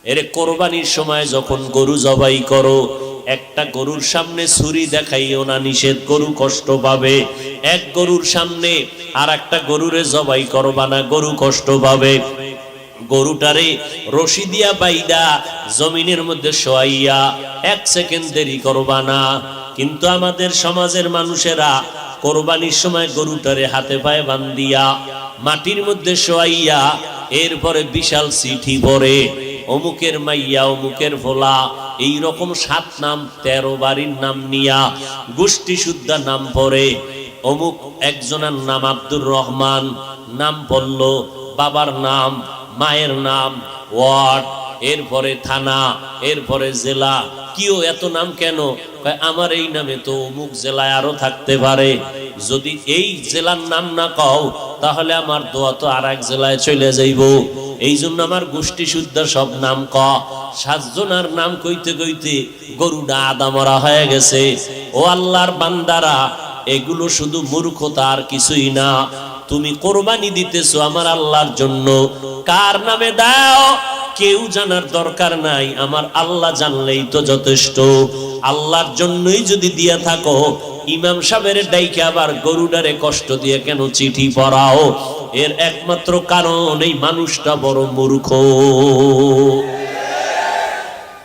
এরে কোরবানির সময় যখন গরু জবাই করো, একটা গরুর সামনে ছুরি দেখাইও না, নিষেধ, গরু কষ্ট পাবে। এক গরুর সামনে আর একটা গরুরে জবাই করবা না, গরু কষ্ট পাবে। গরুটারে রশি দিয়া বাইদা জমিনের মধ্যে শোয়াইয়া 1 সেকেন্ড দেরি করবা না। কিন্তু আমাদের সমাজের মানুষেরা কোরবানির সময় গরুটারে হাতে পায়ে বান্ধিয়া মাটির মধ্যে শোয়াইয়া এরপরে বিশাল চিঠি পড়ে, অমুকের মাইয়া, অমুকের ভোলা, এই রকম 7 নাম 13 বাড়ির নাম নিয়া গোষ্ঠী শুদ্ধা নাম পড়ে। অমুক একজনের নাম আব্দুর রহমান, নাম পড়ল, বাবার নাম, মায়ের নাম, ওয়ার্ড, এরপরে থানা, এরপরে জেলা। কিও এত নাম কেন? আমার এই নামে তো অমুক জেলায় আরো থাকতে পারে, যদি এই জেলার নাম না কও তাহলে আমার দোয়া তো আর এক জেলায় চলে যাইব। এই জন্য আমার গোষ্ঠী শুদ্ধ সব নাম ক। 7 জনের নাম কইতে কইতে গরুটা আদা মরা হয়ে গেছে। ও আল্লাহর বান্দারা, এগুলো শুধু মূর্খতা আর কিছুই না। তুমি কোরবানি দিতেছো আমার আল্লাহর জন্য, কার নামে দাও কেউ জানার দরকার নাই, আমার আল্লাহ জানলেই তো যথেষ্ট। আল্লাহর জন্যই যদি দিয়া থাকো, ইমাম সাহেবের ডাইকে আবার গরুডারে কষ্ট দিয়ে কেন চিঠি পড়াও? এর একমাত্র কারণ এই মানুষটা বড় মূর্খ।